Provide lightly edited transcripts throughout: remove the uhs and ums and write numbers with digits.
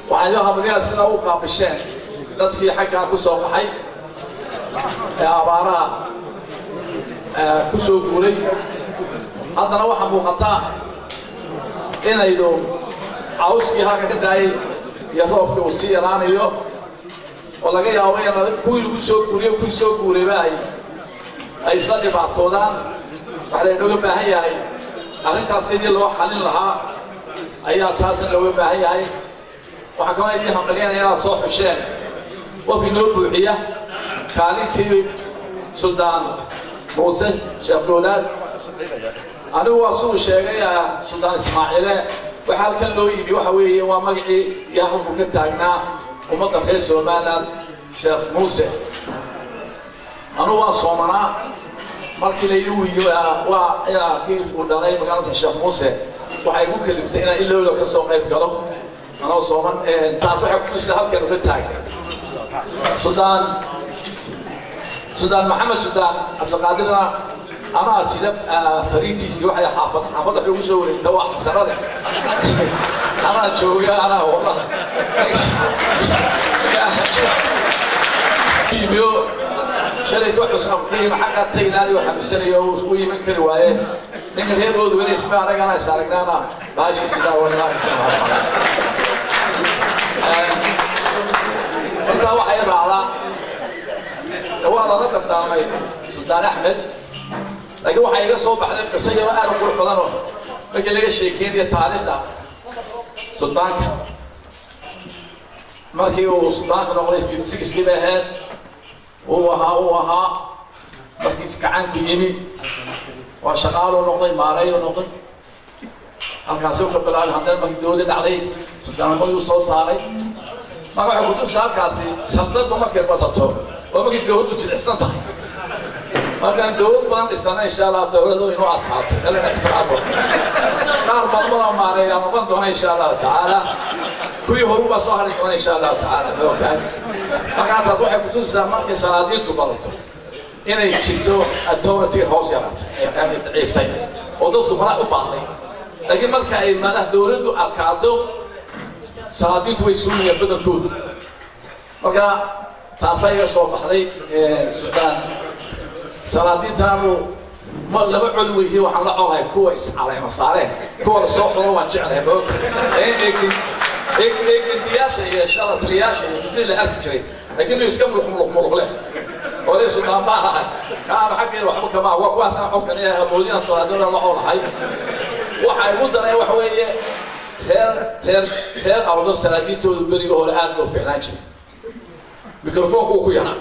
وحياها بديها سنة وقع بالشام تدخي حقها كسو وحي أبارها كسو قولي هذا نوحا مقطع إنا يدو عاوسكي هاكا كداي يروبك وسيران يو والله يا وين كل كسو قولي وكسو قولي باي أي صدق بعطودان وحنا نقول باهي هاي أنت سيدي لو حلل لها أي أساس لو باهي هاي وحكما يدي حملين يا صوح الشام وفي نور بوحية كالتي سلطان موسى شابلولاد أنا وصول الشيخ يا سلطان إسماعيل وحال كان له يبي وحوي ومقعي ياخذ كتاعنا ومضى خير سلمان شيخ موسى أنا وصومنا markii la yuu waa ila kii uu dhalay magaalada Sheekh Muuse waxay ku kaliftay in ilaa ka soo qayb galo anoo sooman taas waxay ku soo halkan uga taagay Sudan Maxamed Sudan Abdulqaadir ana sida fariintiisi waxay xaafad ugu soo wareegtay wax sarada ana jooga ana wallahi biyo شلي توحش أبقي محقق تيلاني وحبسني ويمن كروايه نك غير بود وين اسمه أنا سارقنا أنا باشي سيدا ولا اسمه أنت واحد على هو على رتب تامي سلطان أحمد لكن واحد يقصو بحد السيارة أنا أقول فلانه لكن لقى الشيكين يتعرف ده سلطان ما كيو سلطان نقول في مسكس كباهات وها مركز كعان كيمي وشغاله نقضي ماري ونقضي halkaasoo ka bilaabay hadal magdooda dhacday sultaan soo saaray magaca ku tusaalkaasi sanadda markay badato oo markay dawladdu jilicsan tahay markaan dawlad badan dhisana insha Allah dawladdu inuu adkaato ilaa ixtiraamo qaar badan maaray ama noqon doona insha Allah taala kuwii horuba soo haray doona insha Allah taala markaas waxay ku tusaa markay salaadiintu badato inay jirto authority hoos yarata ay daciiftay oo dadku madax u baahnay لكن ما كان ماذا دورده أكادو صادق ويسوني بدكود مكا تاسايا صوب حدي سودان صادق ترى ما لما علوي هو حلا أوه كويس على مصاري كور صوب روما تشعله بق دياشة يا شاء الله دياشة يصير له ألف شيء لكنه يسكم لهم له وليس سودان باه كان حقي وحبك ما هو كواس حكم يا مولين صادق الله أول حي waxay ugu daray wax weeye heer awdo salaadiintooda bariga hore aad loo fiicnaan jiray mikrofoonku ku yana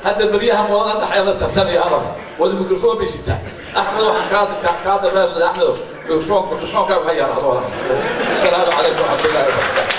hadda bariyaha moodada dhaxayda tartamaya hadal wada mikrofoon bisita axmed waxaan ka hadda raashin axmed mikrofoonka waxa yaraado salaamu calaykum wa rahmatullahi wa barakatuh